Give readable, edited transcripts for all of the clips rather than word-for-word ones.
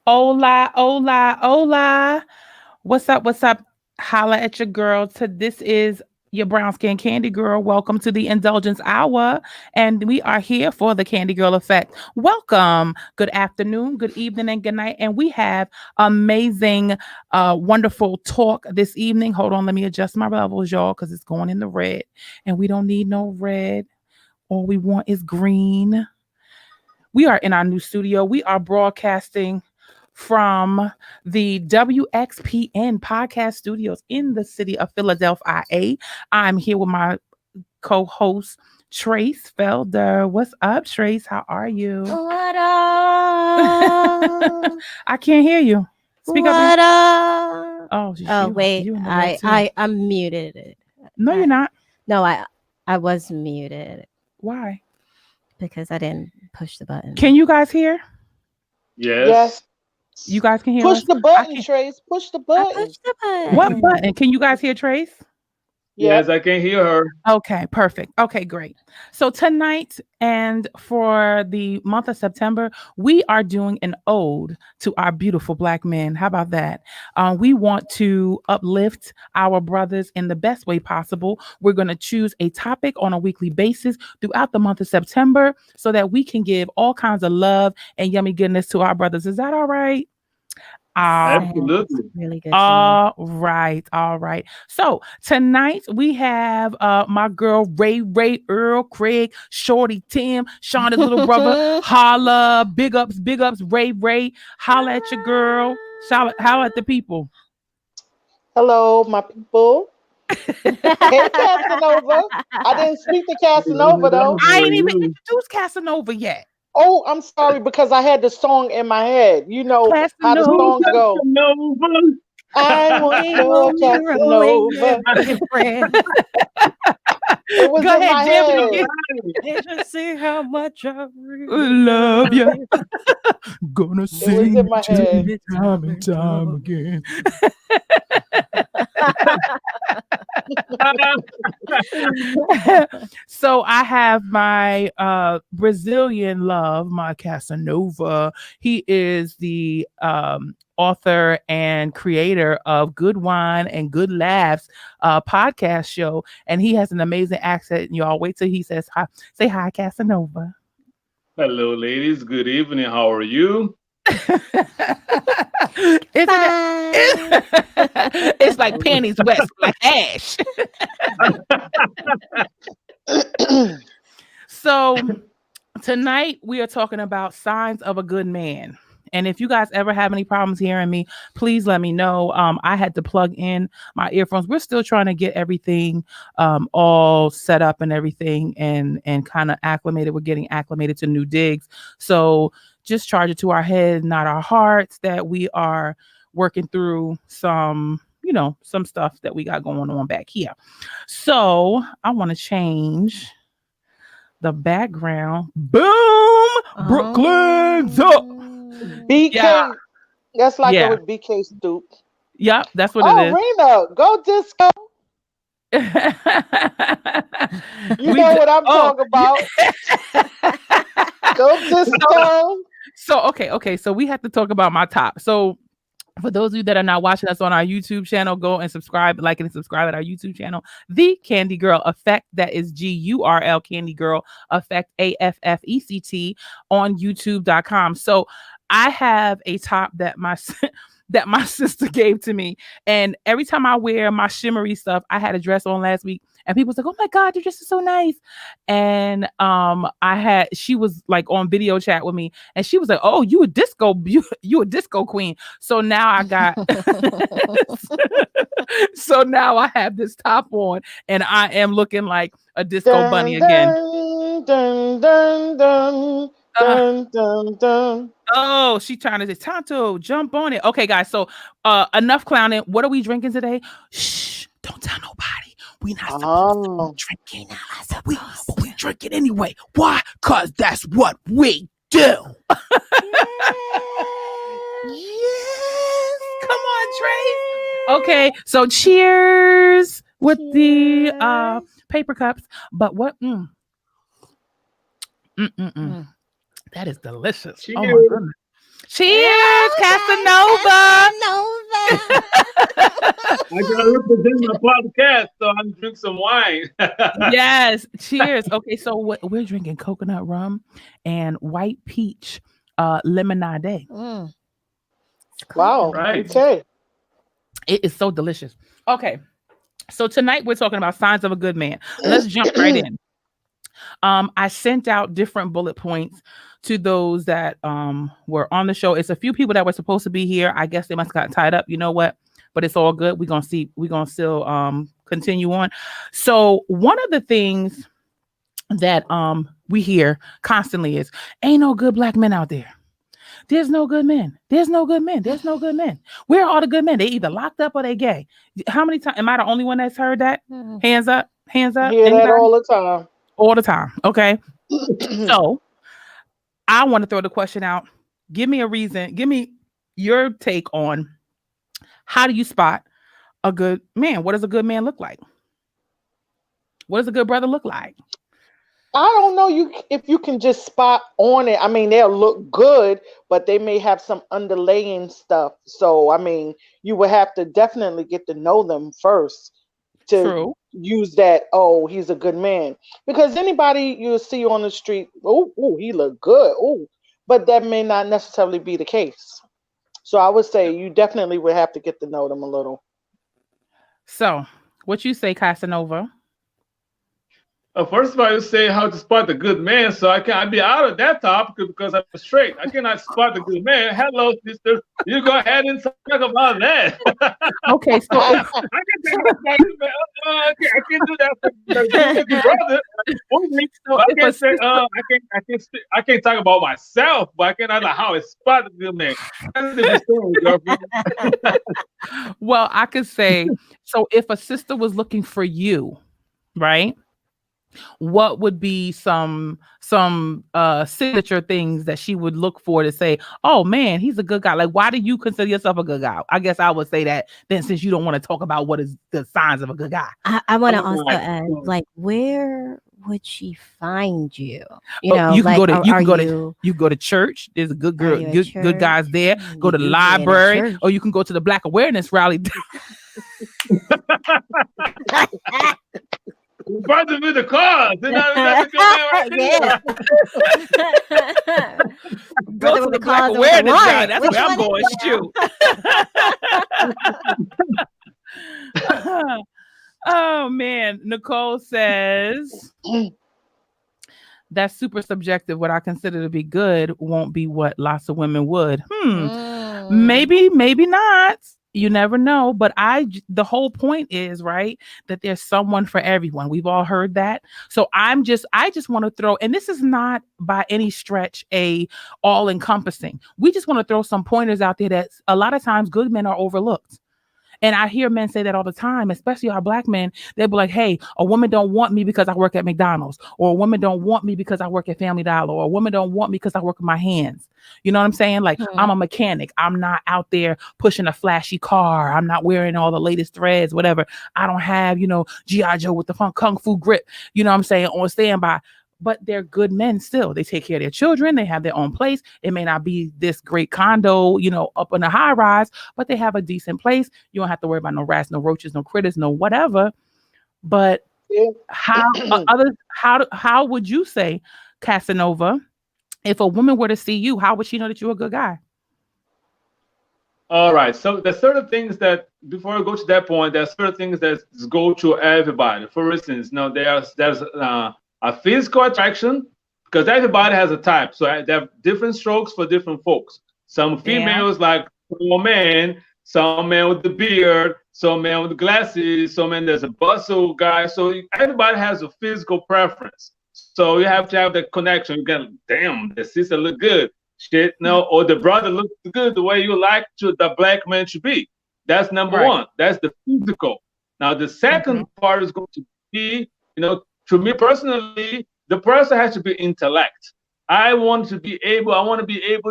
Hola, hola, hola. What's up? What's up? Holla at your girl. This is your brown skin candy girl. Welcome to the Indulgence Hour. And we are here for the Candy Girl Effect. Welcome. Good afternoon, good evening, and good night. And we have amazing, wonderful talk this evening. Hold on, let me adjust my levels, y'all, because it's going in the red. And we don't need no red. All we want is green. We are in our new studio. We are broadcasting from the WXPN podcast studios in the city of Philadelphia. I'm here with my co-host Trace Felder. What's up, Trace? How are you? What up? I can't hear you. Speak up. What up? Oh, Wait, you in the red too. I'm muted. No, you're not. No, I was muted Why? because I didn't push the button. Can you guys hear? Yes. You guys can hear Push us? the button, Trace. Push the I button. pushed the button. What button? Can you guys hear Trace? Yes, I can hear her. Okay, perfect. Okay, great. So tonight and for the month of September, we are doing an ode to our beautiful Black men. How about that? We want to uplift our brothers in the best way possible. We're going to choose a topic on a weekly basis throughout the month of September so that we can give all kinds of love and yummy goodness to our brothers. Is that all right? Absolutely. Really good. All right. So tonight we have my girl Ray, Earl, Craig, Shorty, Tim, Shonda's little brother. Holla, big ups, Ray. Holla at your girl. Holla at the people. Hello, my people. Hey, Casanova. I didn't speak to Casanova, though. I ain't even introduced Casanova yet. Oh, I'm sorry because I had the song in my head. You know how the song go. I want your Casanova. It was Go in ahead, my jam it head. again. Just see how much I Love you. Gonna It sing was in my head. time and time again. So I have my Brazilian love, my Casanova. He is the author and creator of Good Wine and Good Laughs podcast show, and he has an amazing accent. And y'all wait till he says hi. Say hi, Casanova. Hello, ladies. Good evening. How are you? It's like panties west, like ash. So tonight we are talking about signs of a good man. And if you guys ever have any problems hearing me, please let me know. I had to plug in my earphones. We're still trying to get everything all set up and everything and kind of acclimated. We're getting acclimated to new digs. So just charge it to our head, not our hearts, that we are working through some stuff that we got going on back here. So I want to change the background. Boom! Brooklyn's up. BK. Yeah. That's like Yeah. it with BK Stoop. Yep, that's what Oh, it is. Rena, go disco. You know what I'm talking about. Go disco. So okay. So we have to talk about my top. So for those of you that are not watching us on our YouTube channel, go and subscribe, like and subscribe at our YouTube channel, The Candy Girl Effect. That is GURL Candy Girl Effect AFFECT on YouTube.com. So I have a top that my sister gave to me, and every time I wear my shimmery stuff, I had a dress on last week, and people was like, "Oh my God, your dress is so nice." And she was like on video chat with me, and she was like, "Oh, you a disco queen." So now I got, so now I have this top on, and I am looking like a disco bunny again. Dun, dun, dun, dun, dun, dun. Oh, she trying to say, Tonto, jump on it. Okay, guys. So enough clowning. What are we drinking today? Shh, don't tell nobody. We not supposed to be drinking. But we drink it anyway. Why? Because that's what we do. Yes. Come on, Trace. Okay, so cheers with the paper cups. But what? That is delicious. Cheers. Oh my goodness. Cheers, Casanova. Casanova. I gotta represent my podcast, so I'm drink some wine. Yes, cheers. Okay, so we're drinking coconut rum and white peach lemonade. Mm, it's quite Wow. Right. delicious. Okay. It is so delicious. Okay, so tonight we're talking about signs of a good man. Let's jump right in. I sent out different bullet points to those that were on the show. It's a few people that were supposed to be here. I guess they must have gotten tied up. You know what? But it's all good. We're gonna see. We're gonna still continue on. So one of the things that we hear constantly is, ain't no good black men out there. There's no good men. There's no good men. There's no good men. Where are all the good men? They either locked up or they gay. How many times am I the only one that's heard that? Mm. Hands up. Hands up. Hear that Anybody? all the time. All the time. Okay. So I want to throw the question out. Give me a reason. Give me your take on how do you spot a good man? What does a good man look like? What does a good brother look like? I don't know if you can just spot on it. I mean, they'll look good, but they may have some underlaying stuff. So, I mean, you would have to definitely get to know them first to True. use that. Oh, he's a good man, because anybody you see on the street, oh, he look good. Oh, but that may not necessarily be the case. So, I would say you definitely would have to get to know them a little. So what you say, Casanova? First of all, you say how to spot the good man, so I'd be out of that topic because I'm straight. I cannot spot the good man. Hello, sister. You go ahead and talk about that. Okay, so I can talk about it, man. I can't do that for the brother. so I if can't a say sister, I can't talk about myself, but I cannot know how I spot the good man. That's a different story, girlfriend. well, I could say, so if a sister was looking for you, right? What would be some signature things that she would look for to say, oh man, he's a good guy? Like, why do you consider yourself a good guy? I guess I would say that then, since you don't want to talk about what is the signs of a good guy. I want to Oh also my add, God. like, where would she find you? You can Like, go to you are can go to you you can go to church. There's a good are girl, you at good guys church? there. Go You to the usually at a library, or church. you can go to the Black Awareness rally. Brother with the cars. That's a good man right Yeah. there. Go Brother to with the the Black cars or with the Awareness rally. warrant? That's Which where I'm one going. is it Shoot. Oh man, Nicole says that's super subjective. What I consider to be good won't be what lots of women would. now? Maybe not. You never know. But the whole point is, right, that there's someone for everyone. We've all heard that. So I just want to throw, and this is not by any stretch a all encompassing. We just want to throw some pointers out there that a lot of times good men are overlooked. And I hear men say that all the time, especially our black men. They'll be like, hey, a woman don't want me because I work at McDonald's, or a woman don't want me because I work at Family Dollar, or a woman don't want me because I work with my hands. You know what I'm saying? Like, I'm a mechanic. I'm not out there pushing a flashy car. I'm not wearing all the latest threads, whatever. I don't have, G.I. Joe with the kung fu grip, you know what I'm saying, on standby. But they're good men still. They take care of their children. They have their own place. It may not be this great condo, up in a high rise, but they have a decent place. You don't have to worry about no rats, no roaches, no critters, no whatever. But Yeah. how would you say, Casanova, if a woman were to see you, how would she know that you're a good guy? All right. So there's certain things that before I go to that point, there's certain things that go to everybody. For instance, there's a physical attraction because everybody has a type. So they have different strokes for different folks. Some females like some men, some men with the beard, some men with the glasses, some men there's a bustle guy. So everybody has a physical preference. So you have to have that connection. You get, damn, the sister look good. Shit, no, or the brother looks good the way you like the black man should be. That's number one. That's the physical. Now the second part is going to be, to me personally, the person has to be intellect. I want to be able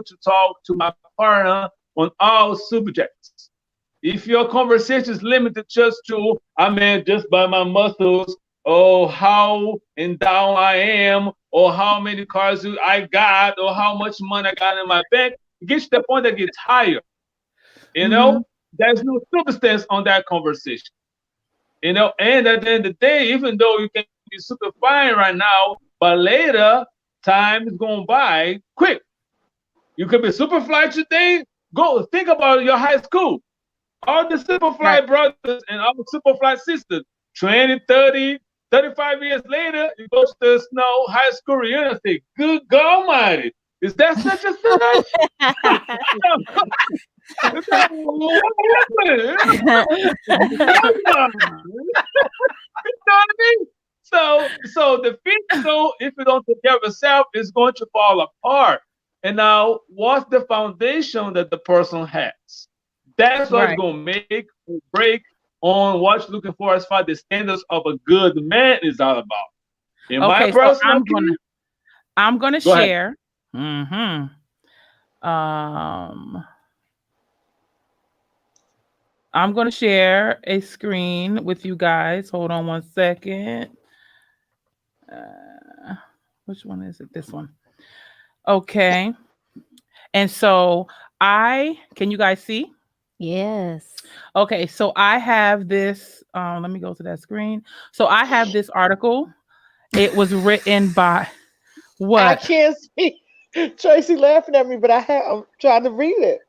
to talk to my partner on all subjects. If your conversation is limited just to, just by my muscles, or how endowed I am, or how many cars I got, or how much money I got in my bank, it gets to the point that gets higher. You Mm-hmm. know, there's no substance on that conversation. You know, and at the end of the day, even though you can be super fine right now, but later time is going by quick. You could be super fly today. Go think about your high school. All the super fly Right. brothers and all the super fly sisters, 20, 30, 35 years later, you go to the snow high school reunion and say, good God Almighty, is that such a such? What happened? You know what I mean? So the physical, if you don't take care of yourself, is going to fall apart. And now, what's the foundation that the person has? That's what's Right. going to make or break on what you're looking for as far as the standards of a good man is all about. In my Okay, so personal opinion, I'm gonna go ahead. share. Mm-hmm. Um, I'm gonna share a screen with you guys. Hold on one second. Uh, which one is it? This one. Okay. And so I can you guys see? Yes. Okay, so I have this. Let me go to that screen. So I have this article. It was written by I what? can't see. Tracy laughing at me, but I'm trying to read it.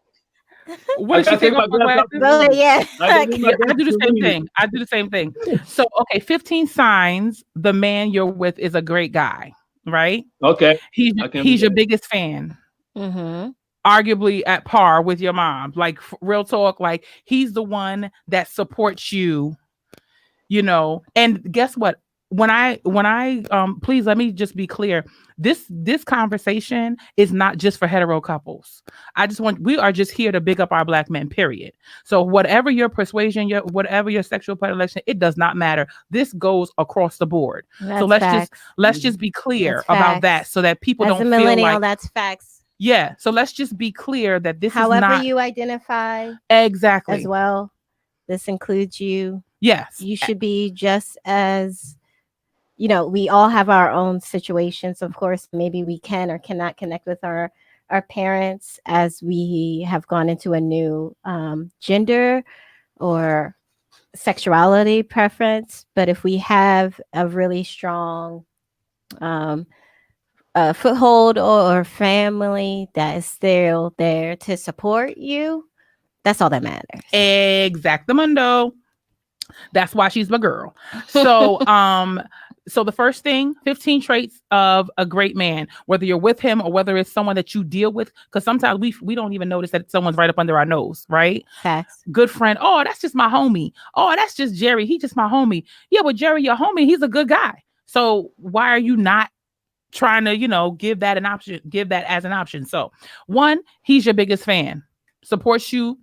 What I did she gotta take take off my my glass off to glasses? Well, read. yeah. I gotta take my Yeah, I glasses do the to same read. thing. I do the same thing. So, okay, 15 signs the man you're with is a great guy, right? Okay, He's I can read he's your that. biggest fan, Mm-hmm. arguably at par with your mom. Like real talk, like he's the one that supports you, you know. And guess what? When I please let me just be clear. This conversation is not just for hetero couples. We are just here to big up our black men, period. So whatever your persuasion, whatever your sexual predilection, it does not matter. This goes across the board. So That's facts. let's just be That's clear about that facts. so that people As a don't feel millennial, like, that's facts. yeah. So let's just be clear that this is However not you identify as exactly. well, this includes you. Yes. You should be just as, we all have our own situations. Of course, maybe we can or cannot connect with our parents as we have gone into a new gender or sexuality preference. But if we have a really strong um, foothold or family that is still there to support you, that's all that matters. Exactamundo. That's why she's my girl. So, so the first thing, 15 traits of a great man, whether you're with him or whether it's someone that you deal with, because sometimes we don't even notice that someone's right up under our nose, right? Facts. Good friend. Oh, that's just my homie. Oh, that's just Jerry. He just my homie. Yeah, but Jerry, your homie, he's a good guy. So why are you not trying to, give that an option, give that as an option? So one, he's your biggest fan, supports you,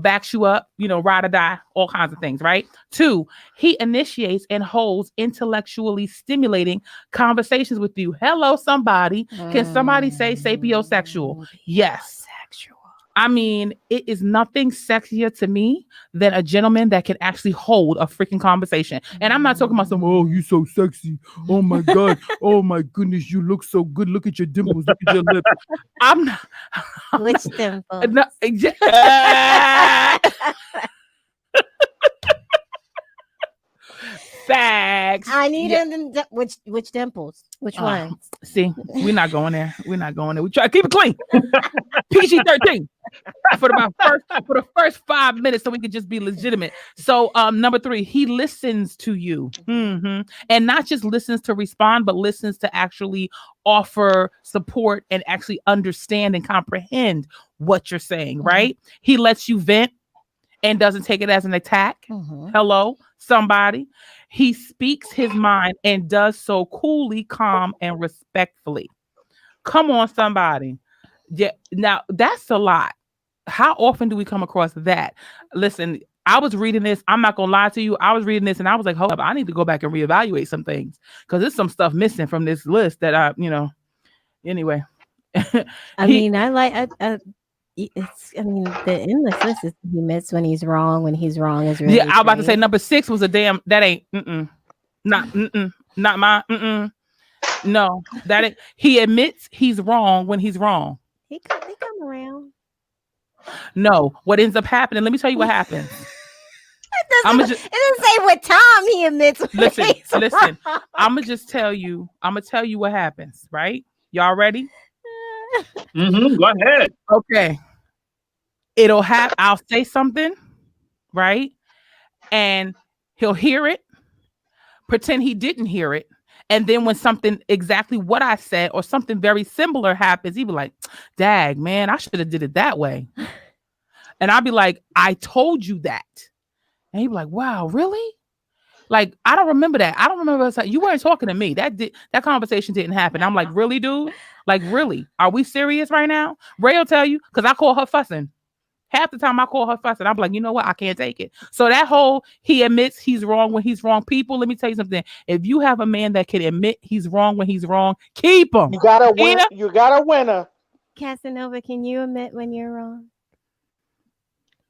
backs you up, ride or die, all kinds of things, right? Two, he initiates and holds intellectually stimulating conversations with you. Hello, somebody. Can somebody say sapiosexual? Yes. Sexual. I mean, it is nothing sexier to me than a gentleman that can actually hold a freaking conversation. And I'm not talking about some, oh, you so sexy. Oh my God. Oh my goodness, you look so good. Look at your dimples. Look at your lips. I'm not. Which dimple? No, facts. I need Yeah. which dimples? Which ones? See, we're not going there. We're not going there. We try to keep it clean. PG-13 for the first 5 minutes, so we could just be legitimate. So, number 3, he listens to you, and not just listens to respond, but listens to actually offer support and actually understand and comprehend what you're saying. Right? He lets you vent and doesn't take it as an attack. Hello, somebody. He speaks his mind and does so coolly, calm, and respectfully. Come on, somebody. Yeah, now that's a lot. How often do we come across that? Listen, I was reading this. I'm not gonna lie to you. I was reading this and I was like, hold up, I need to go back and reevaluate some things because there's some stuff missing from this list that anyway. I mean, I like the endless list is he admits when he's wrong is really yeah, I was about to say great. number 6 was a damn that ain't not my no, that ain't. He admits he's wrong when he's wrong. They come around. No, what ends up happening? Let me tell you what happens. I'm gonna just It doesn't say what time he admits when listen, he's listen. wrong. I'm gonna just tell you. I'm gonna tell you what happens. Right? Y'all ready? Go ahead. Okay. It'll have. I'll say something, right? And he'll hear it, pretend he didn't hear it. And then when something exactly what I said or something very similar happens, he'll be like, dag, man, I should have did it that way. And I'll be like, I told you that. And he'd be like, wow, really? Like, I don't remember that. I don't remember us. You weren't talking to me. That conversation didn't happen. I'm like, really, dude? Like, really? Are we serious right now? Ray will tell you, because I call her fussing. Half the time I call her fussing. I'm like, you know what? I can't take it. So that whole he admits he's wrong when he's wrong. People, let me tell you something. If you have a man that can admit he's wrong when he's wrong, keep him. You got a win. Yeah. You got a winner. Casanova, can you admit when you're wrong?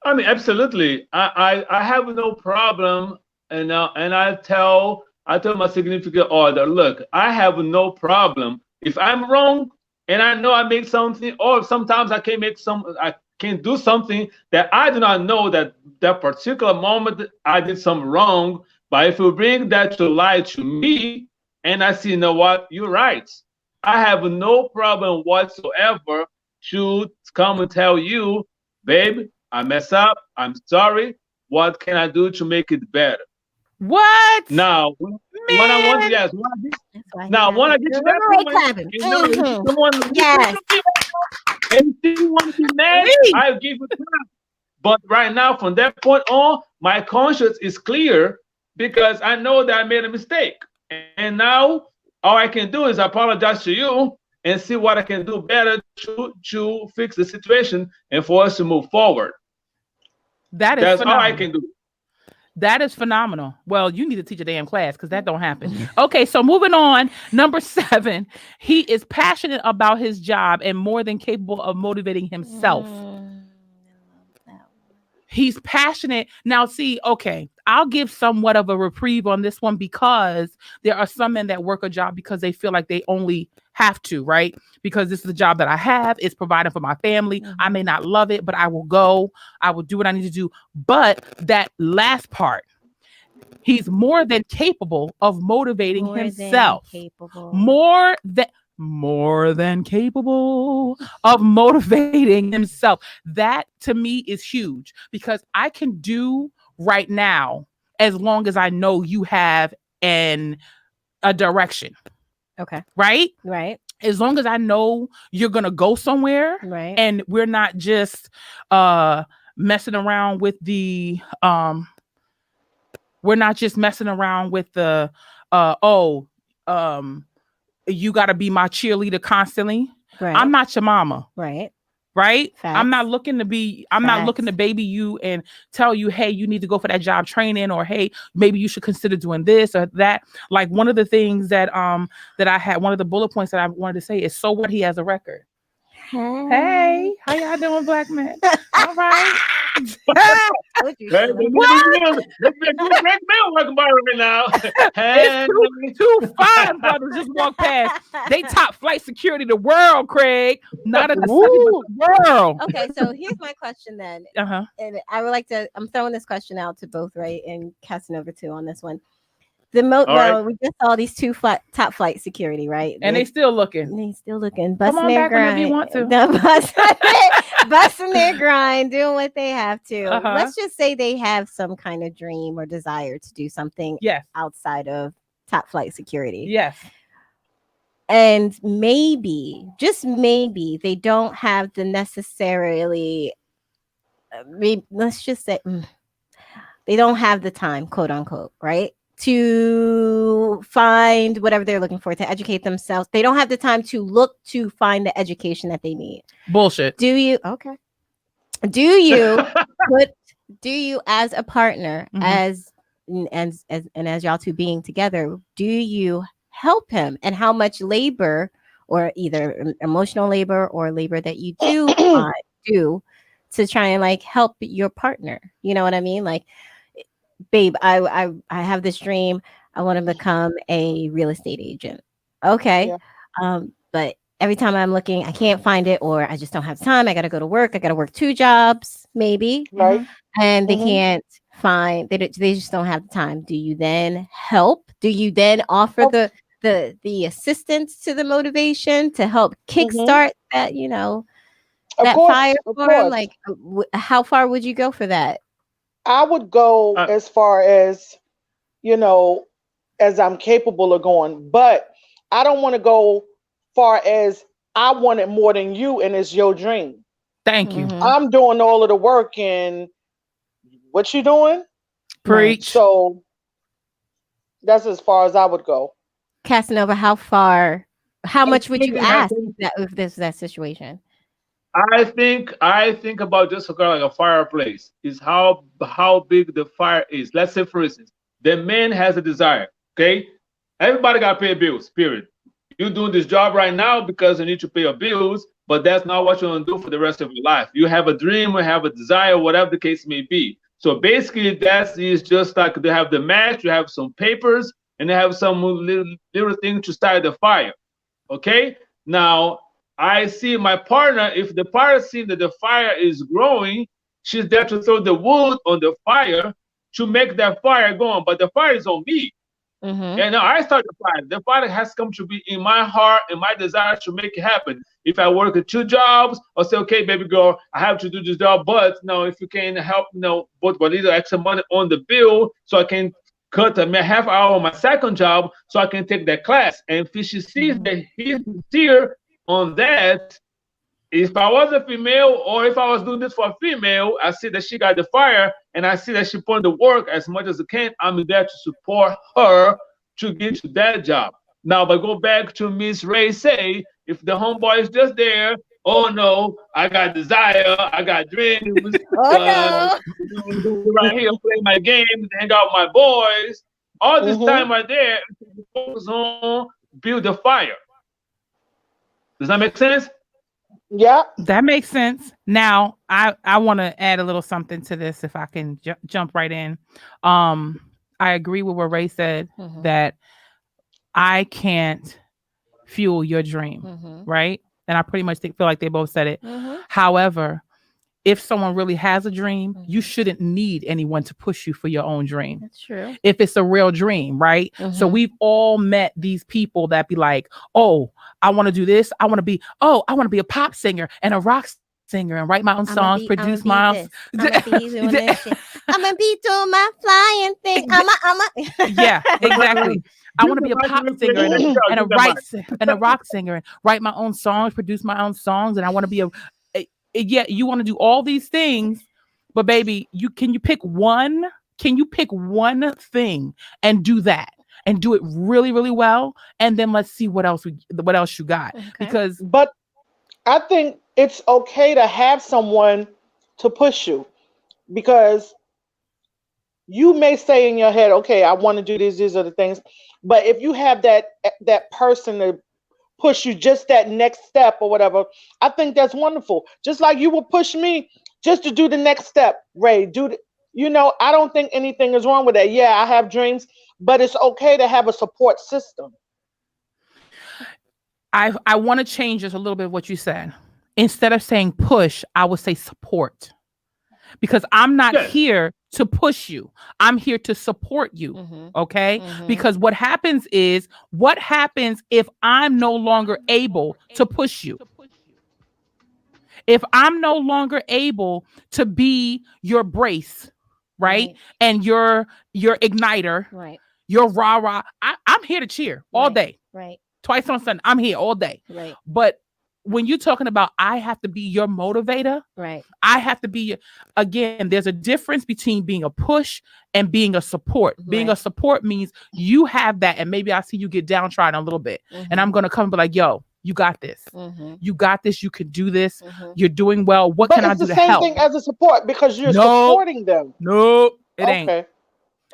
I mean, absolutely. I have no problem, and I tell my significant other, look, I have no problem if I'm wrong, and I know I make something, or sometimes I can do something that I do not know that particular moment I did something wrong. But if you bring that to light to me, and I see, you know what, you're right. I have no problem whatsoever to come and tell you, babe, I mess up. I'm sorry. What can I do to make it better? What? Now, when I want, Man. yes, That's why he now got when I it. get to that Remember Ray point, clapping. if someone listens Yes. to me and still want to be mad, Please. I'll give it time. But right now, from that point on, my conscience is clear because I know that I made a mistake. And now all I can do is apologize to you and see what I can do better to fix the situation and for us to move forward. That is That's all I phenomenal. can do. That is phenomenal. Well, you need to teach a damn class because that don't happen. Okay, so moving on. Number 7, he is passionate about his job and more than capable of motivating himself. He's passionate. Now, see, okay, I'll give somewhat of a reprieve on this one because there are some men that work a job because they feel like they only have to, right? Because this is the job that I have. It's providing for my family. I may not love it, but I will go. I will do what I need to do. But that last part, he's more than capable of motivating More than himself. capable. More than capable of motivating himself. That to me is huge because I can do right now as long as I know you have a direction, Okay. right? Right. As long as I know you're gonna go somewhere Right. and we're not just messing around with the we're not just messing around with the you got to be my cheerleader constantly. Right. I'm not your mama, Right. right? I'm not Facts. looking to be, I'm not looking to Facts. baby you and tell you, hey, you need to go for that job training, or hey, maybe you should consider doing this or that. Like one of the things that I had, one of the bullet points that I wanted to say is, so what, he has a record. Hey, how y'all doing, black men? All right. Told you Hey, so. let's be a good black man walking by right now. Hey. It's two fine brothers just walked past. They top flight security the world, Craig. Not at the city, Woo. but the world. Okay, so here's my question then. Uh-huh. And I would like to, I'm throwing this question out to both Ray and Casanova too on this one. All right. Well, we just saw these two top flight security, right? And they still looking. They still looking, Come busting on their back whenever you grind. want to. Busting their grind, doing what they have to. Uh-huh. Let's just say they have some kind of dream or desire to do something Yes. outside of top flight security. Yes. And maybe, just maybe, they don't have the necessarily, let's just say, they don't have the time, quote unquote, right? To find whatever they're looking for, to educate themselves. They don't have the time to look to find the education that they need. Bullshit. Do you, okay. Do you do you as a partner, as y'all two being together, do you help him, and how much labor, or either emotional labor or labor that you do to try and like help your partner? You know what I mean? Like, babe, I have this dream. I want to become a real estate agent. Okay. Yeah. But every time I'm looking, I can't find it, or I just don't have time. I got to go to work. I got to work 2 jobs, maybe, Right. and they Mm-hmm. can't find. They just don't have the time. Do you then help? Do you then offer Oh, the assistance to the motivation to help mm-hmm. kickstart that Of that fire course, of for him? course. Like, how far would you go for that? I would go Uh, as far as, you know, as I'm capable of going, but I don't want to go far as I want it more than you and it's your dream. Thank you. Mm-hmm. I'm doing all of the work and what you doing? Right. Preach. So that's as far as I would go. Casanova, how far? How I much would think you it has ask to. if this that situation? I think about just kind of like a fireplace is how big the fire is. Let's say, for instance, the man has a desire. Okay, everybody got to pay bills. Period. You're doing this job right now because you need to pay your bills, but that's not what you're gonna do for the rest of your life. You have a dream, or have a desire, whatever the case may be. So basically, that is just like they have the match, you have some papers, and they have some little thing to start the fire. Okay. Now I see my partner. If the partner sees that the fire is growing, she's there to throw the wood on the fire to make that fire go on. But the fire is on me. Mm-hmm. And now I start the fire. The fire has come to be in my heart and my desire to make it happen. If I work at 2 jobs, I'll say, okay, baby girl, I have to do this job, but no, if you can help, both a little extra money on the bill, so I can cut a half hour on my second job, so I can take that class. And if she sees Mm-hmm. that he's sincere on that, if I was a female or if I was doing this for a female, I see that she got the fire and I see that she put in the work as much as I can. I'm there to support her to get to that job. Now, but go back to Miss Ray say, if the homeboy is just there, oh no, I got desire, I got dreams, Oh no. right here play my game, hang out with my boys. All this Mm-hmm. time right there, focus on build the fire. Does that make sense? Yeah. That makes sense. Now, I want to add a little something to this if I can jump right in. Um, I agree with what Ray said Mm-hmm. that I can't fuel your dream, Mm-hmm. right? And I pretty much feel like they both said it. Mm-hmm. However, if someone really has a dream, you Mm-hmm. shouldn't need anyone to push you for your own dream. That's true. If it's a real dream, right? So Mm-hmm. we've all met these people that be like, "Oh, I want to do this. I want to be a pop singer and a rock singer and write my own songs, I'm produce gonna my be own." this. I'm gonna be doing this shit. I'm gonna be doing my flying thing. Yeah, exactly. I Use want to the be a mic pop real quick. singer and Yo, use that mic. a rock singer and write my own songs, produce my own songs, and I want to be yeah. You want to do all these things, but baby, you pick one? Can you pick one thing and do that and do it really really well, and then let's see what else you got Okay. because But I think it's okay to have someone to push you because you may say in your head, okay, I want to do these are the things. But if you have that person to push you just that next step or whatever, I think that's wonderful. Just like you will push me just to do the next step, Ray. I don't think anything is wrong with that. Yeah, I have dreams, but it's okay to have a support system. I want to change just a little bit of what you said. Instead of saying push, I would say support because I'm not Yes. here to push you. I'm here to support you. Mm-hmm. Okay. Mm-hmm. Because what happens if I'm no longer able to push you? If I'm no longer able to be your brace, right? Right. And your igniter, Right. your rah rah, I'm here to cheer all Right. day. Right. Twice on Sunday. I'm here all day. Right. But when you're talking about I have to be your motivator, Right. I have to be again, there's a difference between being a push and being a support. Being a Right. support means you have that, and maybe I see you get downtrodden a little bit. And I'm gonna come and be like, yo, you got this. Mm-hmm. You got this, you can do this, Mm-hmm. you're doing well. What But can I it's do the to same help? thing as a support because you're No, supporting them. no, it ain't. Okay.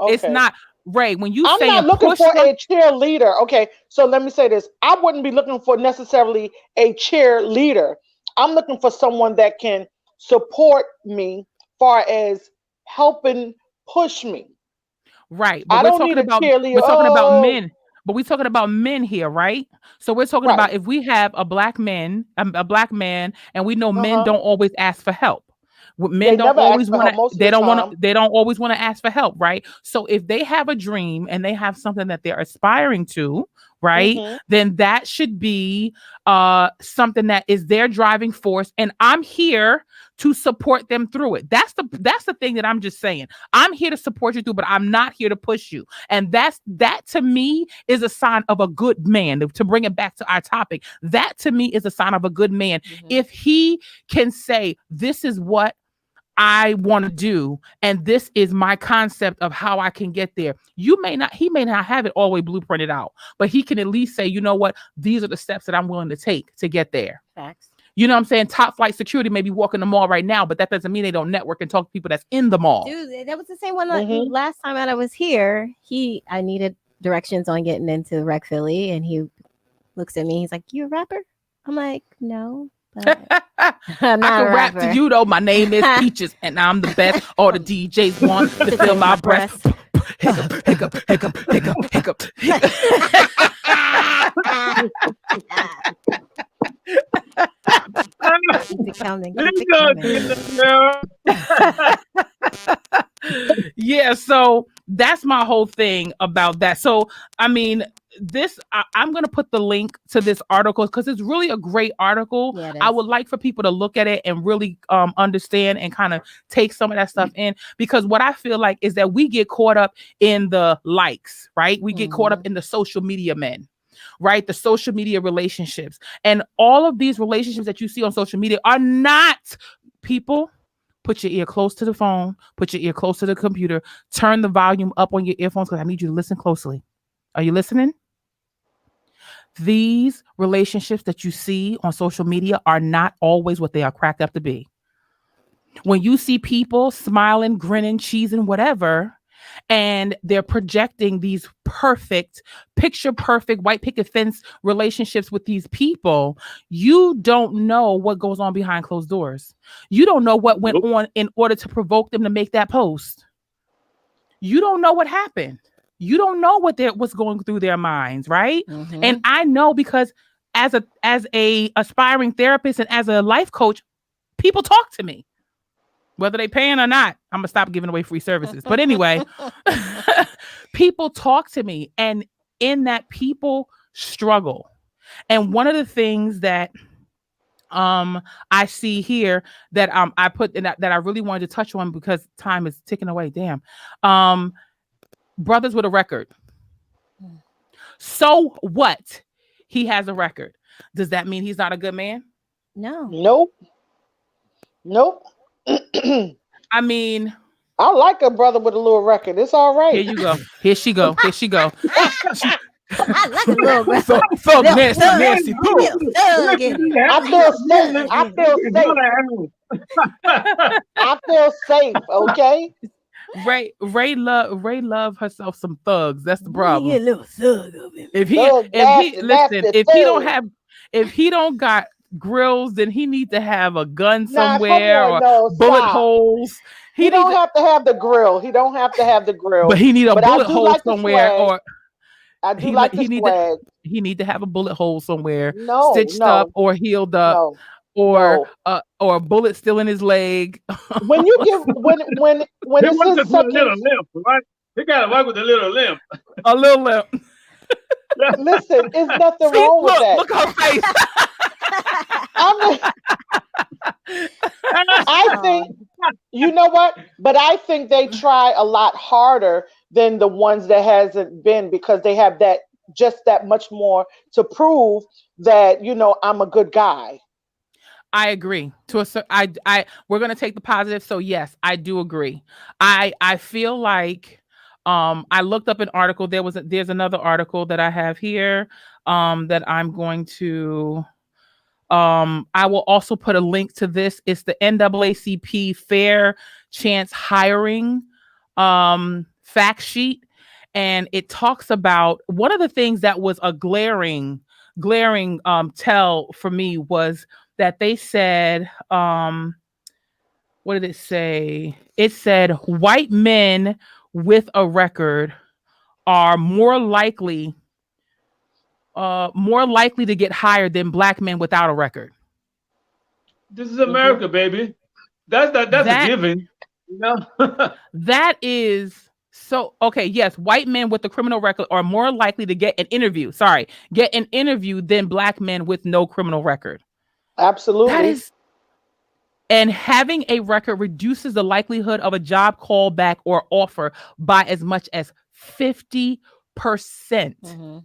It's Okay. not Ray. When you I'm not saying looking push for one, a cheerleader. Okay, so let me say this. I wouldn't be looking for necessarily a cheerleader. I'm looking for someone that can support me far as helping push me. right, but I don't need a cheerleader. we're talking about Oh, men. but we're talking about men here, right? So we're talking Right. about if we have a black man, and we know men Uh-huh. don't always ask for help. Men They don't never ask always for want help to. most of They the don't want to. time. They don't always want to ask for help, right? So if they have a dream and they have something that they're aspiring to, right, Hmm. then that should be something that is their driving force, and I'm here to support them through it. That's the thing that I'm just saying. I'm here to support you through, but I'm not here to push you. And that to me is a sign of a good man. To bring it back to our topic, that to me is a sign of a good man. Mhm. If he can say, this is what I want to do, and this is my concept of how I can get there. He may not have it all the way blueprinted out, but he can at least say, you know what, these are the steps that I'm willing to take to get there. Facts. You know what I'm saying? Top flight security may be walking the mall right now, but that doesn't mean they don't network and talk to people that's in the mall. Dude, that was the same one Hmm. last time that I was here. I needed directions on getting into Rec Philly, and he looks at me. He's like, "You a rapper?" I'm like, "No, but I I'm not can a rap to rapper." you though. My name is Peaches, and I'm the best. All the DJs want to fill my breath. Hiccup, hiccup, hiccup, hiccup, hiccup, hiccup. Keep it coming. There Keep you go, it coming. Yeah, so that's my whole thing about that. So I mean, I'm gonna put the link to this article because it's really a great article. Yeah, it I is. would like for people to look at it and really understand and kind of take some of that stuff in, because what I feel like is that we get caught up in the likes, right? We get caught up Mhm. in the social media men, right? The social media relationships, and all of these relationships that you see on social media are not people. Put your ear close to the phone, put your ear close to the computer, turn the volume up on your earphones because I need you to listen closely. Are you listening? These relationships that you see on social media are not always what they are cracked up to be. When you see people smiling, grinning, cheesing, whatever, and they're projecting these perfect, picture perfect, white picket fence relationships with these people, you don't know what goes on behind closed doors. You don't know what went Nope. on in order to provoke them to make that post. You don't know what happened. You don't know what's going through their minds, right? And Mhm. I know because as a aspiring therapist and as a life coach, people talk to me whether they paying or not. I'm gonna stop giving away free services. But anyway, people talk to me, and in that, people struggle. And one of the things that I see here that I put in that I really wanted to touch on because time is ticking away. Damn. Um Brothers with a record. So what? He has a record. Does that mean he's not a good man? No. Nope. Nope. I mean, I like a brother with a little record. It's all here right. you go. Here she go. Here she go. I like a little bro. Thug Little nasty, thug. nasty Little thug. thug in it. I feel safe. I feel safe. I feel safe. Okay. Ray love herself some thugs. That's the Let me get problem. a little thug of him. Thug, If he nasty, listen, nasty thug. if he don't got grills, then he need to have a gun Nah, come somewhere on, or no, bullet stop. holes. He He need don't to, have to have the grill. He don't have to have the but grill. he need a But I bullet do hole like the somewhere, swag. or I do like the he need to swag. have a bullet hole somewhere, No, stitched up no, or healed up, no, or no. a bullet still in his leg. When you give when He it's wants his to put a second, little limp, right? He got to work with a little limp. A little limp. listen, there's nothing See, wrong with that. look her face. I'm I Oh, think you know what? But I think they try a lot harder than the ones that hasn't been because they have that just that much more to prove that I'm a good guy. I agree. I we're gonna take the positive. So yes, I do agree. I feel like I looked up an article. There's another article that I have here that I'm going to I will also put a link to this. It's the NAACP Fair Chance Hiring fact sheet, and it talks about one of the things that was a glaring tell for me was that they said what did it say? It said white men with a record are more likely more likely to get hired than black men without a record. This is Hmm. America, baby. That's a That given. You know. that is so okay. Yes, white men with a criminal record are more likely to get an interview. Sorry, get an interview than black men with no criminal record. That Absolutely. is, and having a record reduces the likelihood of a job callback or offer by as much as 50%. Mm-hmm.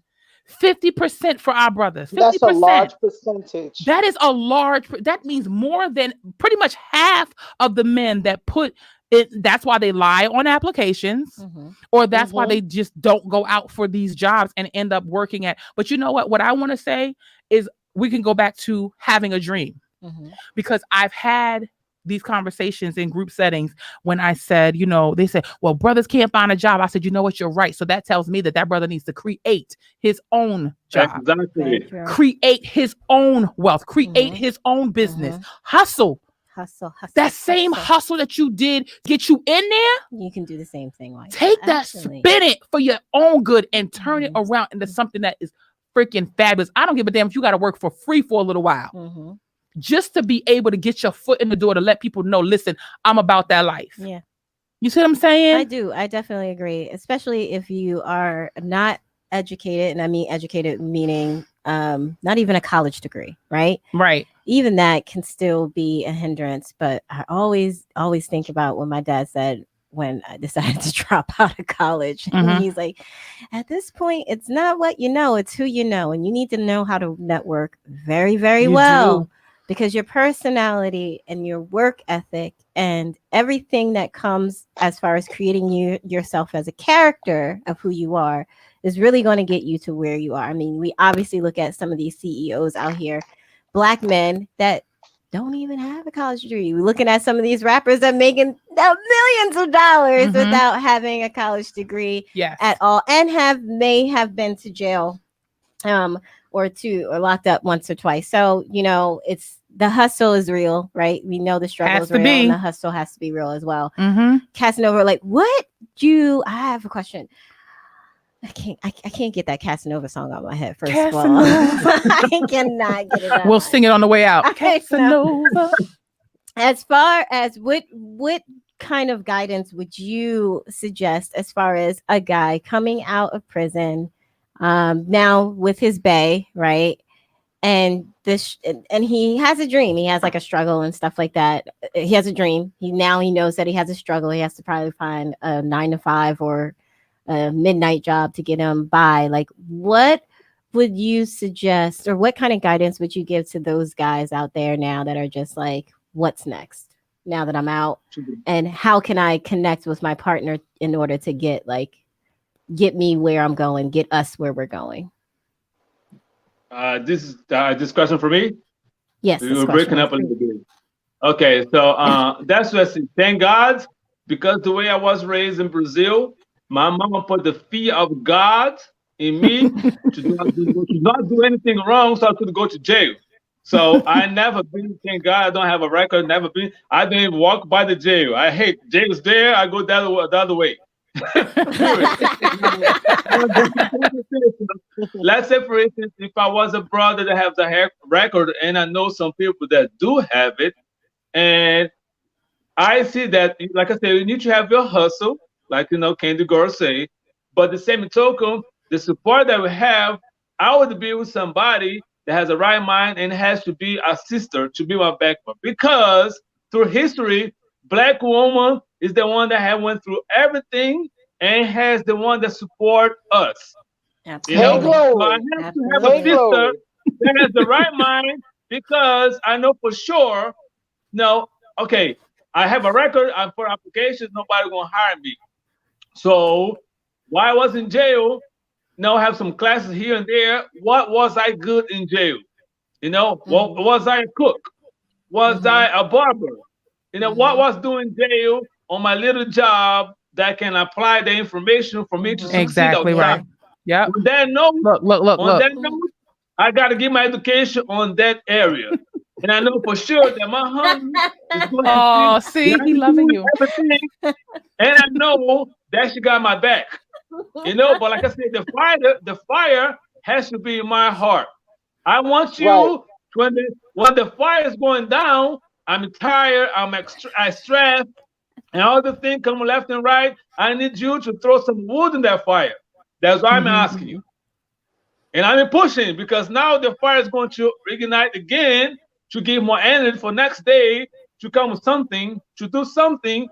50% for our brothers. That's a 50%. large percentage. That is a large, that means more than pretty much half of the men that put it. That's why they lie on applications, Mm-hmm. or that's why Hmm. they just don't go out for these jobs and end up working at. But you know what? What I want to say is we can go back to having a dream, Mm-hmm. because I've had these conversations in group settings when I said, they said, well, brothers can't find a job. I said, you know what? You're right. So that tells me that that brother needs to create his own job, Very Exactly. true. create his own wealth, create Mhm. his own business, Mhm. hustle. Hustle, hustle. That same hustle. hustle that you did get you in there, You can do the same thing. Like take that, Absolutely. spin it for your own good and turn it Mhm. around into something that is freaking fabulous. I don't give a damn if you got to work for free for a little while, Mm-hmm. just to be able to get your foot in the door to let people know, listen, I'm about that life. Yeah, You see what I'm saying? I do. I definitely agree, especially if you are not educated, and I mean educated meaning not even a college degree, right? Right. Even that can still be a hindrance. But I always think about what my dad said when I decided to drop out of college. Mhm. And he's like, at this point, it's not what you know, it's who you know. And you need to know how to network very, very You well. do. Because your personality and your work ethic and everything that comes as far as creating yourself as a character of who you are is really going to get you to where you are. I mean, we obviously look at some of these CEOs out here, black men that don't even have a college degree. We're looking at some of these rappers that making millions of dollars Mhm. without having a college degree Yes. at all, and may have been to jail or two, or locked up once or twice. So it's the hustle is real, right? We know the struggle Has is to real, be. and the hustle has to be real as well. Mm-hmm. Casanova, like, what I have a question. I can't get that Casanova song out of my head. First Casanova. of all, I cannot get it out. We'll sing it on the way out. I know. Casanova. As far as what kind of guidance would you suggest as far as a guy coming out of prison now with his bae, right? And and he has a dream. He has like a struggle and stuff like that. He has a dream. He knows that he has a struggle. He has to probably find a 9 to 5 or a midnight job to get him by. Like, what would you suggest, or what kind of guidance would you give to those guys out there now that are just like, what's next now that I'm out, and how can I connect with my partner in order to get me where I'm going, get us where we're going? This is this question for me. Yes, We this were question breaking was up a for little you. bit. Okay, so that's what I said. Thank God, because the way I was raised in Brazil, my mama put the fear of God in me to not do anything wrong, so I could go to jail. So I never been. Thank God, I don't have a record. Never been. I don't even walk by the jail. I hate jail's there. I go the other way. Period. Let's say, for instance, if I was a brother that has a record, and I know some people that do have it, and I see that, like I said, you need to have your hustle, like CandyGurl say. But the same token, the support that we have, I would be with somebody that has a right mind and has to be a sister to be my backbone. Because through history, black woman is the one that have went through everything and has the one that support us. Hey, Absolutely. So I glory. have to have a Hey, Absolutely. sister glory. that has the right mind because I know for sure. No, okay, I have a record. I'm for applications. Nobody gonna hire me. So while I was in jail, I have some classes here and there. What was I good in jail? What Mhm. was I a cook? Was I Mhm. a barber? What Mhm. was doing jail on my little job that can apply the information for me to Mhm. succeed Exactly Yeah. outside. right. Yep. On that note, Look, look, look, on look. that note, I got to get my education on that area. And I know for sure that my homie is going to see Oh, that see, he I'm loving doing you. everything. And I know that she got my back. But like I said, the fire has to be in my heart. I want Right. you when the fire is going down. I'm tired. I stressed, and all the things come left and right. I need you to throw some wood in that fire. That's why I'm Mhm. asking you. And I'm pushing because now the fire is going to reignite again to give more energy for next day to come with something, to do something,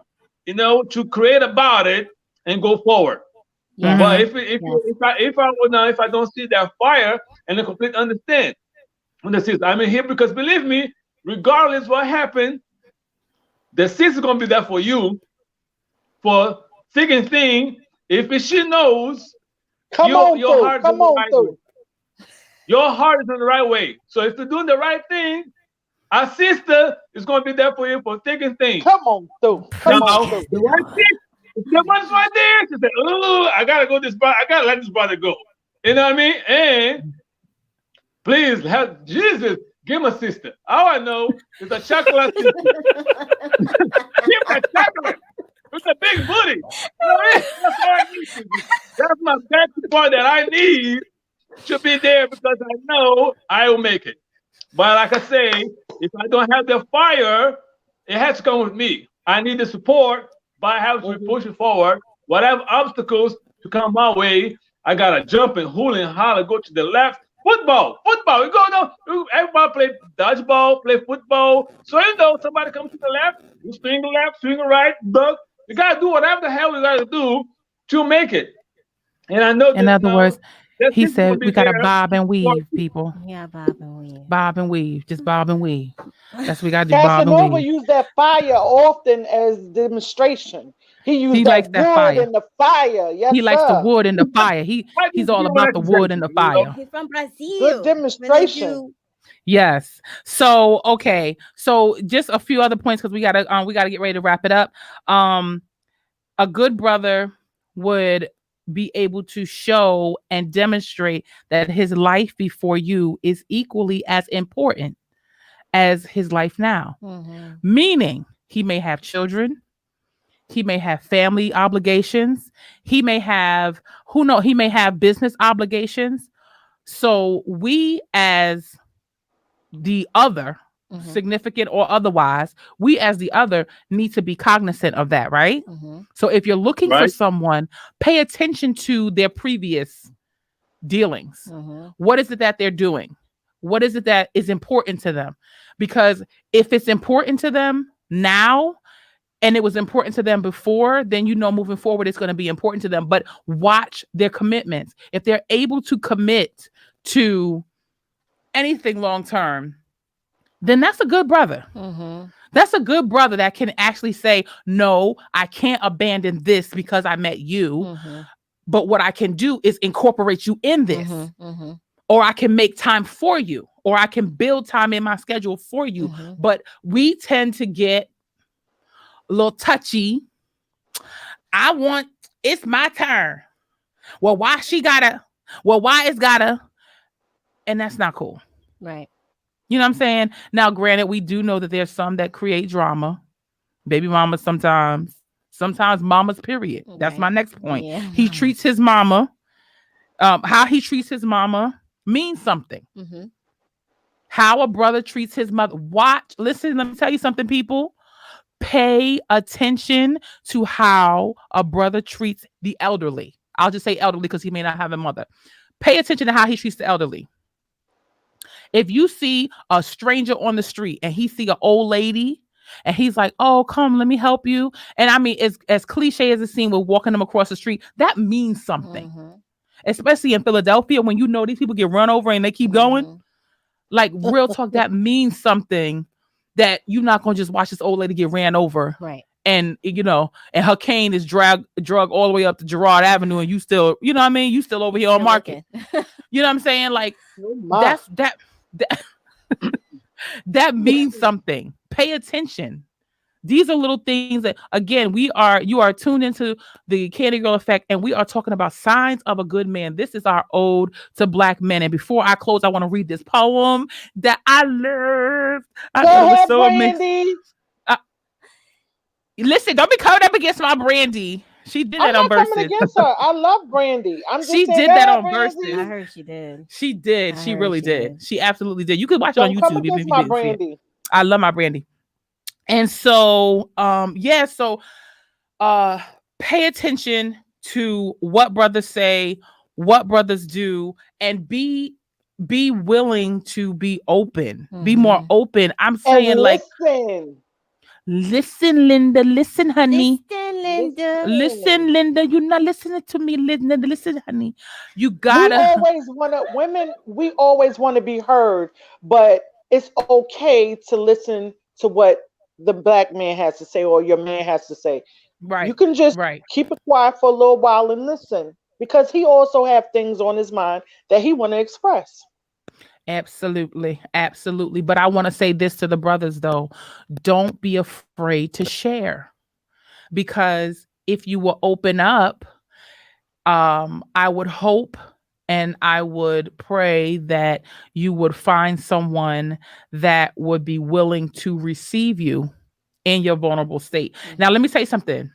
to create about it and go forward. Yes. But Mhm. Yes. if I don't see that fire and I completely understand, I'm in here because believe me, regardless what happened, the seeds is gonna be there for you for thick and thin. If she knows Come on your through. heart is in Come the on right way, through. your heart is in the right way. So if you're doing the right thing, our sister is gonna be there for you for thick and thin. Come on through. Come on Preach, Now through. Pastor the right Noah. chick, if the one's right there, she said, "Oh, I gotta go this brother. I gotta let this brother go." You know what I mean? And please help Jesus. Give him a sister. All I know is a chocolate sister. Give him a chocolate with a big booty. You know what I mean? That's all I need. That's my best part that I need to be there because I know I will make it. But like I say, if I don't have the fire, it has to come with me. I need the support, but I have to Hmm. push it forward. Whatever obstacles to come my way, I gotta jump and hool and holler, go to the left. Football. You go down. Everybody play dodgeball, play football. So somebody comes to the left, you swing left, swing right, duck. You gotta do whatever the hell you gotta do to make it. And I know In that other words, that he things will said be we got to there bob and for weave, you. people. Yeah, Bob and Weave. Bob and weave. Just bob and weave. That's what we got to do. Bob and Casanova weave. used that fire often as demonstration. He used He that likes that wood fire. and the fire. He Yes, likes the sir. wood and the fire. I He's just all give an about the wood and example, the fire. He's from Good Brazil. Where they demonstration. do. Yes. So okay. So just a few other points because we gotta get ready to wrap it up. Um, a good brother would be able to show and demonstrate that his life before you is equally as important as his life now. Mm-hmm. Meaning he may have children, he may have family obligations, he may have he may have business obligations. So we as the other, Mm-hmm. significant or otherwise, we as the other need to be cognizant of that, right? Mm-hmm. So if you're looking for right? someone, pay attention to their previous dealings. Mm-hmm. What is it that they're doing? What is it that is important to them? Because if it's important to them now and it was important to them before, then moving forward it's going to be important to them. But watch their commitments. If they're able to commit to anything long term, then that's a good brother. Mm-hmm. That's a good brother that can actually say, no, I can't abandon this because I met you. Mm-hmm. But what I can do is incorporate you in this, Mm-hmm. or I can make time for you, or I can build time in my schedule for you. Mm-hmm. But we tend to get a little touchy. It's my turn. Well, why she gotta? Well, why it's gotta? And that's not cool. Right. You know what I'm saying? Now, granted, we do know that there's some that create drama. Baby mamas sometimes mamas, period. That's my Right. next point. Yeah. He treats his mama. How he treats his mama means something. Mm-hmm. How a brother treats his mother. Listen, let me tell you something, people. Pay attention to how a brother treats the elderly. I'll just say elderly because he may not have a mother. Pay attention to how he treats the elderly. If you see a stranger on the street and he see an old lady and he's like, "Oh, come, let me help you." And I mean, it's as cliche as it seems with walking them across the street, that means something. Mm-hmm. Especially in Philadelphia when you know these people get run over and they keep going. Mm-hmm. Like real talk, that means something, that you're not gonna just watch this old lady get ran over Right. and and her cane is drug all the way up to Girard Avenue and you still, you know what I mean? You still over here on Still Market. looking. You know what I'm saying? Like Oh my. that that means something. Pay attention. These are little things that, again, you are tuned into the Candy Girl Effect, and we are talking about signs of a good man. This is our ode to Black men. And before I close, I want to read this poem that I loved. I Go thought it was ahead, so amazing. Brandy. Listen, don't be coming up against my Brandy. She did I'm that on not coming Versus. against her. I love Brandy. I'm just She saying, did go that ahead, on Brandy. I Versus. heard she did. She did. I She heard really she did. did. She absolutely did. You can watch it on Don't come YouTube even against if you my didn't see it. Brandy. I love my Brandy. And so yeah, so uh pay attention to what brothers say, what brothers do, and be willing to be open. Be more Mhm. open. I'm And saying like listen. listen, Linda, listen, honey. Listen, Linda. Listen. Listen, Linda, you're not listening to me, Linda. Listen, honey. You We gotta always want to, women, we always want to be heard, but it's okay to listen to what the black man has to say or your man has to say. You right, can just right. keep it quiet for a little while and listen because he also have things on his mind that he want to express. Absolutely, absolutely. But I want to say this to the brothers though. Don't be afraid to share because if you will open up, I would hope and I would pray that you would find someone that would be willing to receive you in your vulnerable state. Now, let Mhm. me say something.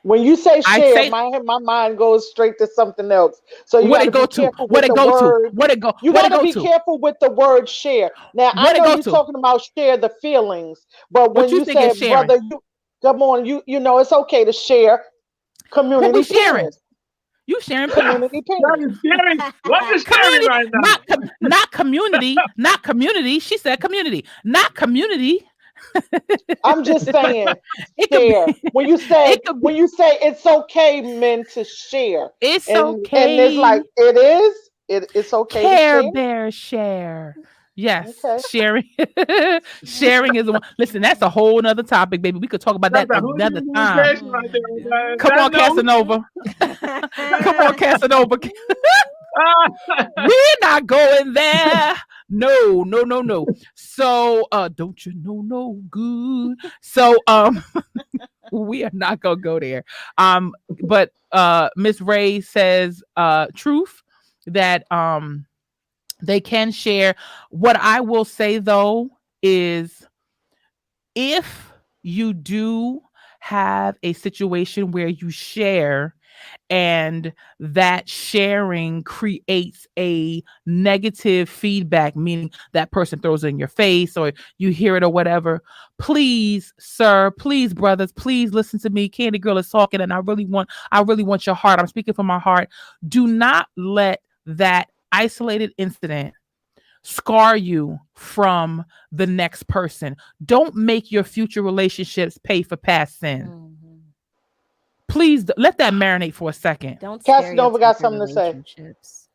When you say I share, say, my mind goes straight to something else. So you what got it to go be to? careful What with it the go to? word. What it go? You What got it to go be to? careful with the word share. Now I What it know go you're to? talking about share the feelings, but What when you you think is said, sharing? brother, you come on, you know it's okay to share What we community sharing? penis, You sharing penis? community What penis. is sharing? What is sharing Community, right now? not community, not community. She said community, not community. I'm just saying It could share. be, When you it say could be. when you say it's okay, men, to share, It's and it's like okay. it's okay to Care share. Bear share. Yes, Okay. sharing. Sharing is the one. Listen, that's a whole nother topic, baby. We could talk about That's that a whole another time. communication Oh right my there. God. Come That on, knows. Casanova. Come on, Casanova. Ah, We're not going there. No, no, no, no. So don't you know no good? So we are not gonna go there. But Miss Ray says truth that they can share. What I will say though is if you do have a situation where you share and that sharing creates a negative feedback, meaning that person throws it in your face or you hear it or whatever, please, sir, please, brothers, please listen to me. Candy Girl is talking, and I really want your heart. I'm speaking from my heart. Do not let that isolated incident scar you from the next person. Don't make your future relationships pay for past sin. Mhm. Please let that marinate for a second. Don't Casanova got stereotype your something to say. relationships.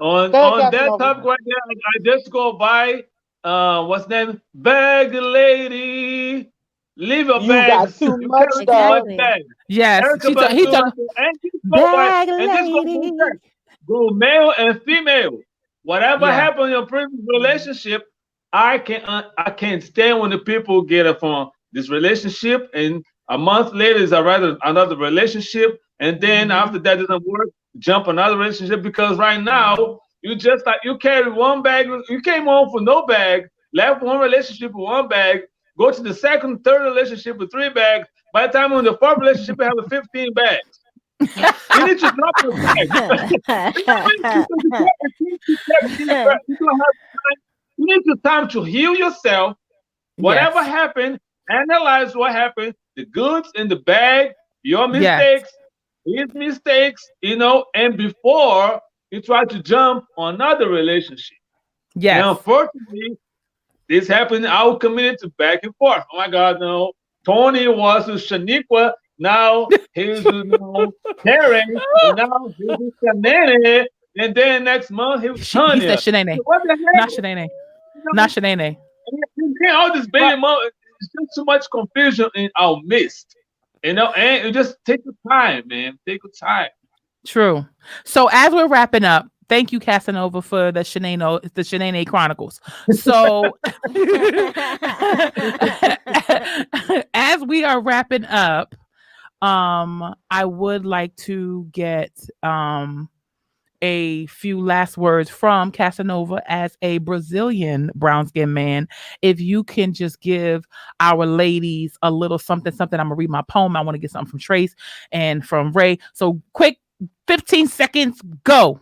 on Go ahead, on that Casanova. topic right there, I just go by what's the name? Bag lady. Leave your You got bags. too You much carry too much stuff. Exactly. bag. Yes, Erica he about he too talking much and just go by bag and just go by lady. that. Go male and female. Whatever Yeah. happened in your previous Mhm. relationship, I can't stand when the people get it from this relationship and a month later is rather another relationship and then Mhm. after that doesn't work, jump another relationship because right now Mhm. you just like you carry one bag, you came home for no bag, left one relationship with one bag, go to the second, third relationship with three bags. By the time you're in the fourth relationship, you have 15 bags. You need to drop your bag. You know what I mean? Because you don't have time. You need the time to heal yourself. Whatever Yes. happened, analyze what happened, the goods in the bag, your Yes. mistakes, his mistakes, and before you try to jump on another relationship. And Yes. unfortunately, this happened in our community back and forth. Oh my God, no. Tony was with Shaniqua. Now he's with Karen. And now he's with Shanene. And then next month he was He said Tanya. Shanae. So what the Not heck? Shanae. You know, Not Shanae. and then all this But baby mom, it's just too much confusion in our midst. And just take your time, man. Take your time. true. So as we're wrapping up, thank you, Casanova, for the Shanae Chronicles. So as we are wrapping up, I would like to get a few last words from Casanova as a Brazilian brown skinned man. If you can just give our ladies a little something, something. I'm gonna read my poem. I want to get something from Trace and from Ray. So quick, 15 seconds, go.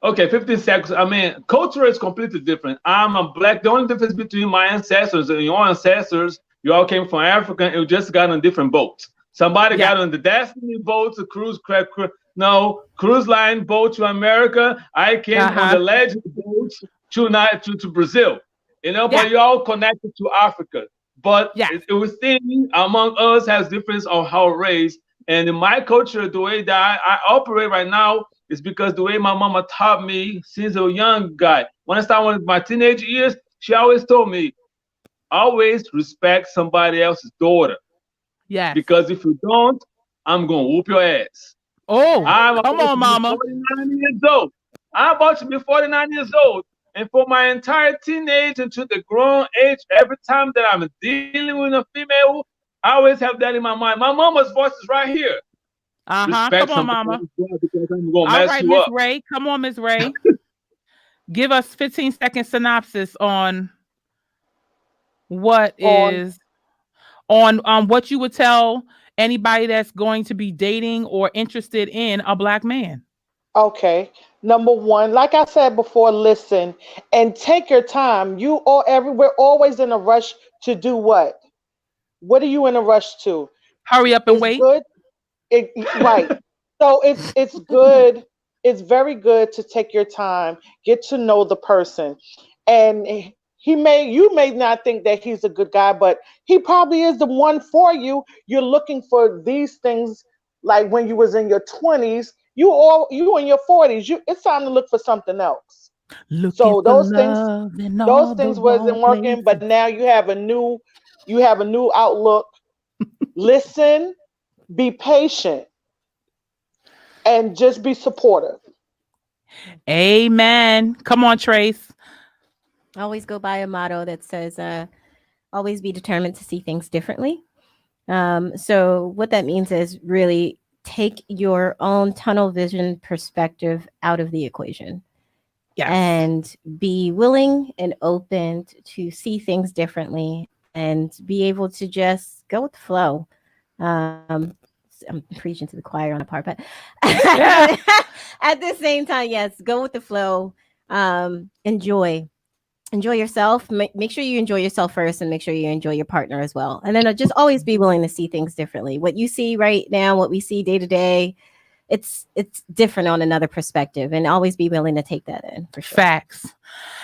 Okay, 15 seconds. I mean, culture is completely different. I'm a black. The only difference between my ancestors and your ancestors, you all came from Africa and you just got on different boats. Somebody Yeah. got on the Destiny boat to no, cruise line boat to America. I came on Uh-huh. the Legend boat to Brazil. Yeah. But you all connected to Africa. But Yeah. it was thing among us has difference of how raised. And in my culture, the way that I operate right now is because the way my mama taught me since a young guy. When I started with my teenage years, she always told me, always respect somebody else's daughter. Yes. Because if you don't, I'm gonna whoop your ass. Oh, I'm come about on, to be mama. 49 years old. I'm about to be 49 years old. And for my entire teenage into the grown age, every time that I'm dealing with a female, I always have that in my mind. My mama's voice is right here. Uh-huh. Respect Come on, somebody mama. else's daughter because I'm gonna All mess right, you Miss up. Ray. Come on, Miss Ray. Give us 15-second synopsis on what On is on what you would tell anybody that's going to be dating or interested in a black man. Okay. Number one, like I said before, listen and take your time. You all we're always in a rush to do what? What are you in a rush to? Hurry up and It's wait. good. Right. So it's good. It's very good to take your time, get to know the person. And you may not think that he's a good guy, but he probably is the one for you. You're looking for these things like when you was in your 20s, you in your 40s. It's time to look for something else. Looking So for love in those all the things wrong wasn't working, but places. now you have a new outlook. Listen, be patient, and just be supportive. Amen. Come on, Trace. I always go by a motto that says, always be determined to see things differently. So what that means is really take your own tunnel vision perspective out of the equation Yes. and be willing and open to see things differently and be able to just go with the flow. Um, I'm preaching to the choir on a part, but Yeah. at the same time, yes, go with the flow. Enjoy yourself. Make sure you enjoy yourself first and make sure you enjoy your partner as well. And then just always be willing to see things differently. What you see right now, what we see day to day, it's different on another perspective, and always be willing to take that in for sure. Facts.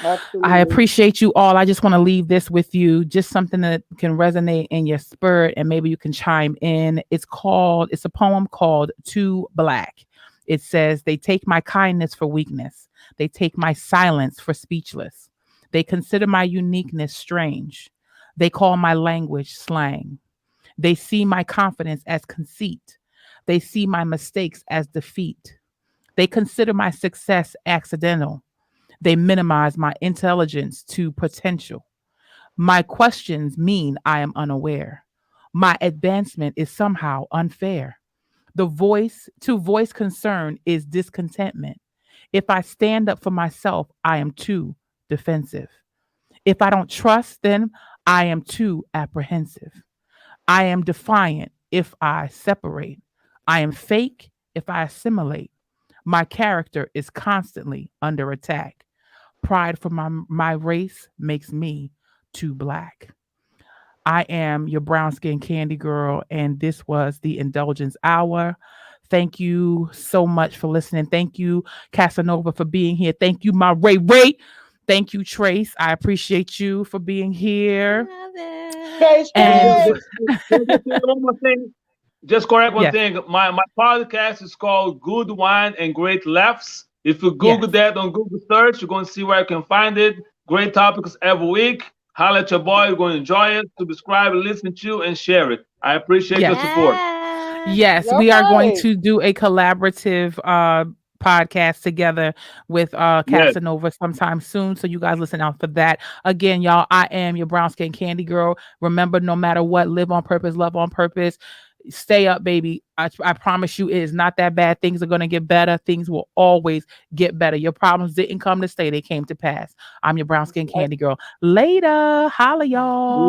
I Absolutely. appreciate you all. I just want to leave this with you, just something that can resonate in your spirit and maybe you can chime in. It's a poem called Too Black. It says, they take my kindness for weakness. They take my silence for speechless. They consider my uniqueness strange. They call my language slang. They see my confidence as conceit. They see my mistakes as defeat. They consider my success accidental. They minimize my intelligence to potential. My questions mean I am unaware. My advancement is somehow unfair. The voice to voice concern is discontentment. If I stand up for myself, I am too defensive. If I don't trust, then I am too apprehensive. I am defiant if I separate. I am fake if I assimilate. My character is constantly under attack. Pride for my race makes me too black. I am your brown skin candy girl, and this was the Indulgence Hour. Thank you so much for listening. Thank you, Casanova, for being here. Thank you, my Ray Ray. Thank you, Trace. I appreciate you for being here. Love it. Trace, And Trace. One more thing. Just correct one yes, thing. My podcast is called Good Wine and Great Laughs. If you yes, Google that on Google search, you're going to see where you can find it. Great topics every week. Holla at your boy. You're going to enjoy it. Subscribe, listen to, and share it. I appreciate your yes. support. Yes. Yes, All we are going right. to do a collaborative podcast together with Yes. Casanova sometime soon. So you guys listen out for that. Again, y'all, I am your brown skin candy girl. Remember, no matter what, live on purpose, love on purpose. Stay up, baby. I promise you, it is not that bad. Things are going to get better. Things will always get better. Your problems didn't come to stay, they came to pass. I'm your brown skin candy girl. Later. Holla, y'all.